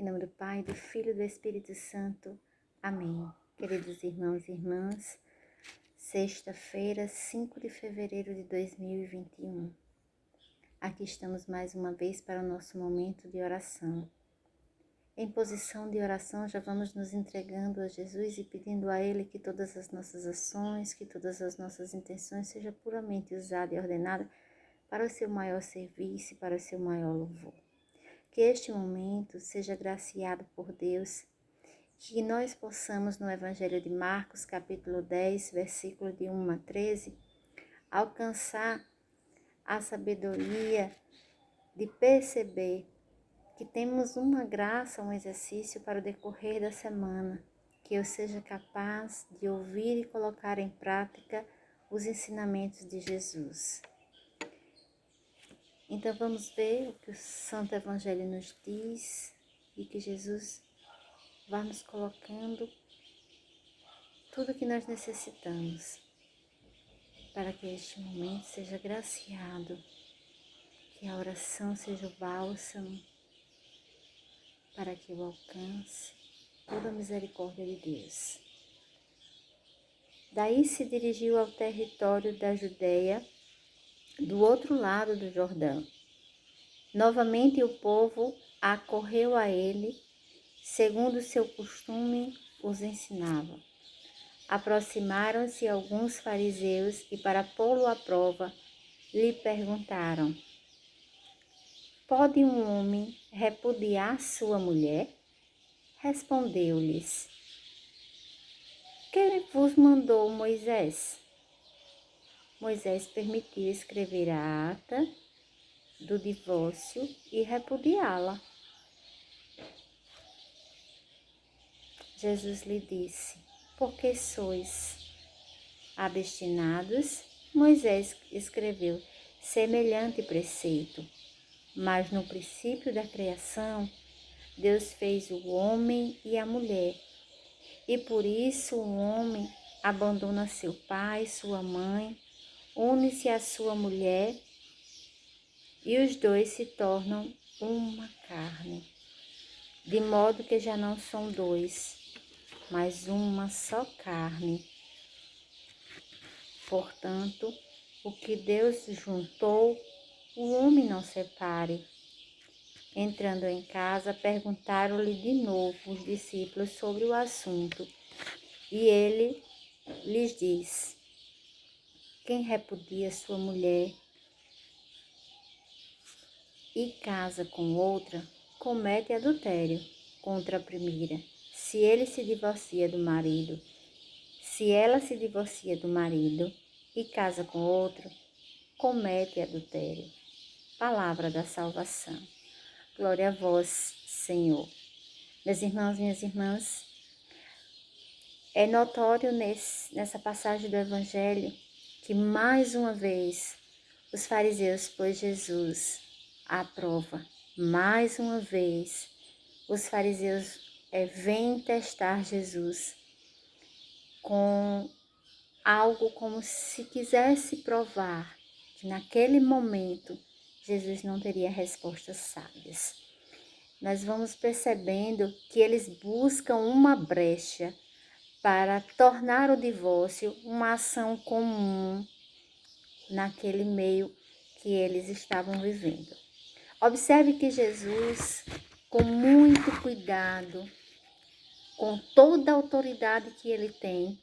Em nome do Pai, do Filho e do Espírito Santo. Amém. Queridos irmãos e irmãs, sexta-feira, 5 de fevereiro de 2021. Aqui estamos mais uma vez para o nosso momento de oração. Em posição de oração, já vamos nos entregando a Jesus e pedindo a Ele que todas as nossas ações, que todas as nossas intenções sejam puramente usadas e ordenadas para o seu maior serviço e para o seu maior louvor. Que este momento seja graciado por Deus, que nós possamos no Evangelho de Marcos, capítulo 10, versículo de 1 a 13, alcançar a sabedoria de perceber que temos uma graça, um exercício para o decorrer da semana, que eu seja capaz de ouvir e colocar em prática os ensinamentos de Jesus. Então vamos ver o que o Santo Evangelho nos diz e que Jesus vai nos colocando tudo o que nós necessitamos para que este momento seja graciado, que a oração seja o bálsamo para que eu alcance toda a misericórdia de Deus. Daí se dirigiu ao território da Judeia, do outro lado do Jordão. Novamente o povo acorreu a ele, segundo seu costume os ensinava. Aproximaram-se alguns fariseus e, para pô-lo à prova, lhe perguntaram: pode um homem repudiar sua mulher? Respondeu-lhes: quem vos mandou Moisés? Moisés permitiu escrever a ata do divórcio e repudiá-la. Jesus lhe disse: porque sois abstinados? Moisés escreveu semelhante preceito, mas no princípio da criação, Deus fez o homem e a mulher, e por isso o homem abandona seu pai, sua mãe, une-se à sua mulher, e os dois se tornam uma carne, de modo que já não são dois, mas uma só carne. Portanto, o que Deus juntou, o homem não separe. Entrando em casa, perguntaram-lhe de novo os discípulos sobre o assunto, e ele lhes diz: quem repudia sua mulher e casa com outra, comete adultério contra a primeira. Se ela se divorcia do marido e casa com outro, comete adultério. Palavra da salvação. Glória a vós, Senhor. Meus irmãos, minhas irmãs, é notório nessa passagem do Evangelho que mais uma vez os fariseus pôs Jesus à prova. Mais uma vez os fariseus vêm testar Jesus com algo como se quisesse provar que naquele momento Jesus não teria respostas sábias. Nós vamos percebendo que eles buscam uma brecha para tornar o divórcio uma ação comum naquele meio que eles estavam vivendo. Observe que Jesus, com muito cuidado, com toda a autoridade que ele tem,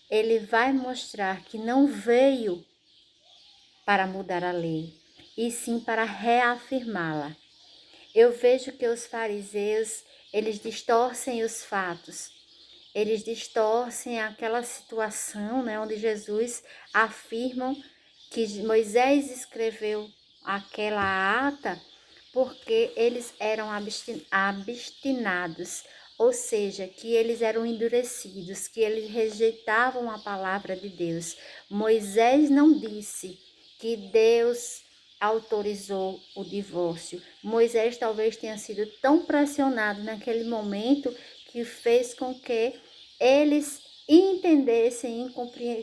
ele vai mostrar que não veio para mudar a lei, e sim para reafirmá-la. Eu vejo que os fariseus, eles distorcem os fatos, eles distorcem aquela situação, onde Jesus afirma que Moisés escreveu aquela ata porque eles eram abstinados, ou seja, que eles eram endurecidos, que eles rejeitavam a palavra de Deus. Moisés não disse que Deus autorizou o divórcio. Moisés talvez tenha sido tão pressionado naquele momento que fez com que eles entendessem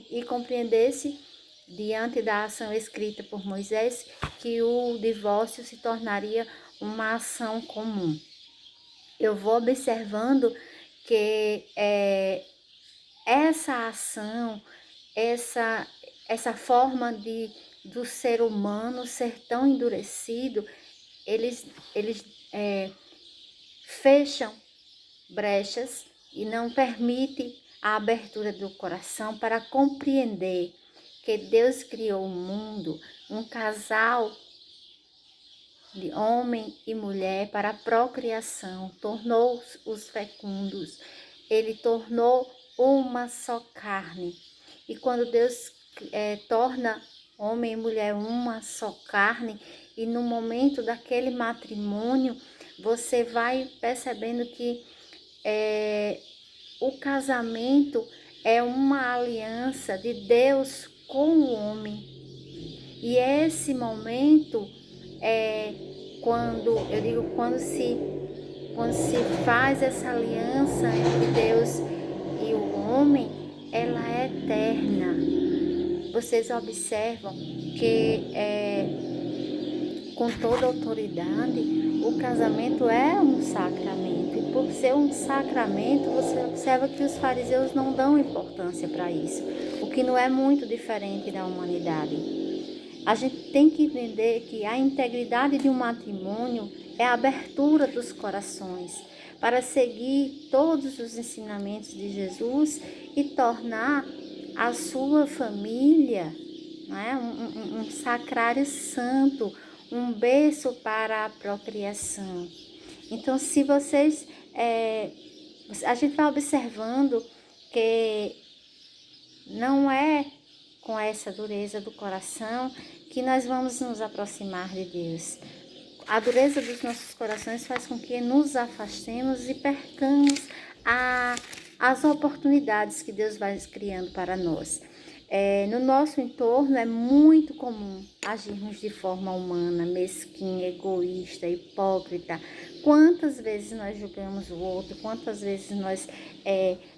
e compreendessem, diante da ação escrita por Moisés, que o divórcio se tornaria uma ação comum. eu vou observando que essa ação, essa forma do ser humano ser tão endurecido, eles fecham brechas e não permite a abertura do coração para compreender que Deus criou o mundo, um casal de homem e mulher para a procriação, tornou os fecundos, ele tornou uma só carne. E quando Deus torna homem e mulher uma só carne, e no momento daquele matrimônio, você vai percebendo que o casamento é uma aliança de Deus com o homem. E esse momento quando se faz essa aliança entre Deus e o homem, ela é eterna. Vocês observam que com toda autoridade, o casamento é um sacramento. E por ser um sacramento, você observa que os fariseus não dão importância para isso, o que não é muito diferente da humanidade. A gente tem que entender que a integridade de um matrimônio é a abertura dos corações para seguir todos os ensinamentos de Jesus e tornar a sua família, né, um sacrário santo, um berço para a procriação. Então, se vocês... a gente vai observando que não é com essa dureza do coração que nós vamos nos aproximar de Deus. A dureza dos nossos corações faz com que nos afastemos e percamos as oportunidades que Deus vai criando para nós. No nosso entorno é muito comum agirmos de forma humana, mesquinha, egoísta, hipócrita. Quantas vezes nós julgamos o outro, quantas vezes nós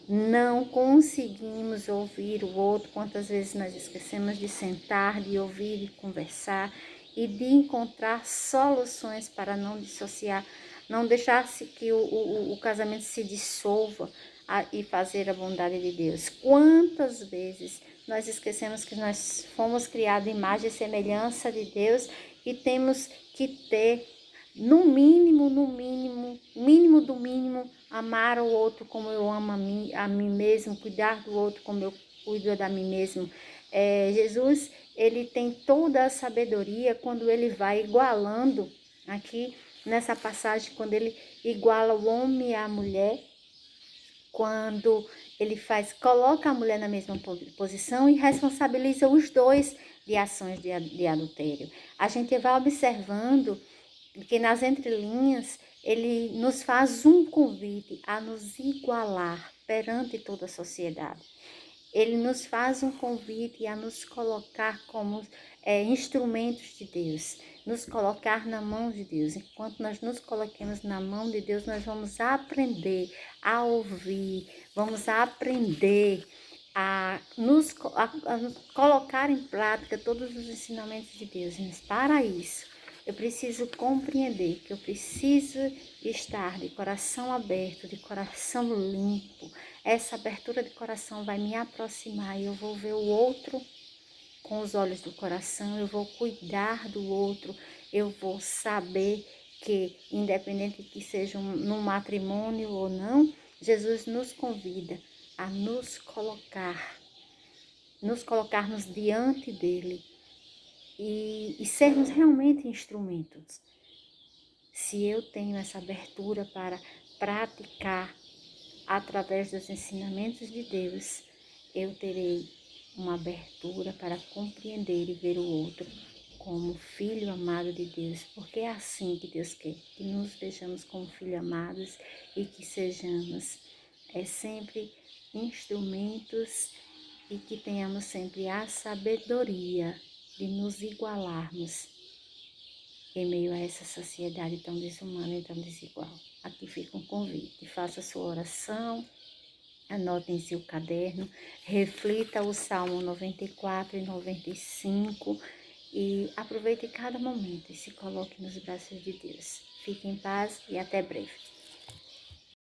não conseguimos ouvir o outro, quantas vezes nós esquecemos de sentar, de ouvir, de conversar e de encontrar soluções para não dissociar, não deixar que o casamento se dissolva e fazer a bondade de Deus. Quantas vezes nós esquecemos que nós fomos criados em imagem e semelhança de Deus e temos que ter, no mínimo do mínimo, amar o outro como eu amo a mim mesmo, cuidar do outro como eu cuido de mim mesmo. Jesus, ele tem toda a sabedoria quando ele vai igualando, aqui nessa passagem, quando ele iguala o homem e a mulher, quando ele coloca a mulher na mesma posição e responsabiliza os dois de ações de adultério. A gente vai observando que nas entrelinhas ele nos faz um convite a nos igualar perante toda a sociedade. Ele nos faz um convite a nos colocar como instrumentos de Deus, nos colocar na mão de Deus. Enquanto nós nos coloquemos na mão de Deus, nós vamos aprender a ouvir, vamos aprender a colocar em prática todos os ensinamentos de Deus. Mas para isso, eu preciso compreender que eu preciso estar de coração aberto, de coração limpo. Essa abertura de coração vai me aproximar e eu vou ver o outro com os olhos do coração, eu vou cuidar do outro, eu vou saber que, independente que seja num matrimônio ou não, Jesus nos convida a nos colocarmos diante dele e sermos realmente instrumentos. Se eu tenho essa abertura para praticar através dos ensinamentos de Deus, eu terei uma abertura para compreender e ver o outro como filho amado de Deus, porque é assim que Deus quer, que nos vejamos como filhos amados e que sejamos sempre instrumentos e que tenhamos sempre a sabedoria de nos igualarmos em meio a essa sociedade tão desumana e tão desigual. Aqui fica um convite, faça sua oração, anote em seu caderno, reflita o Salmo 94 e 95 e aproveite cada momento e se coloque nos braços de Deus. Fique em paz e até breve.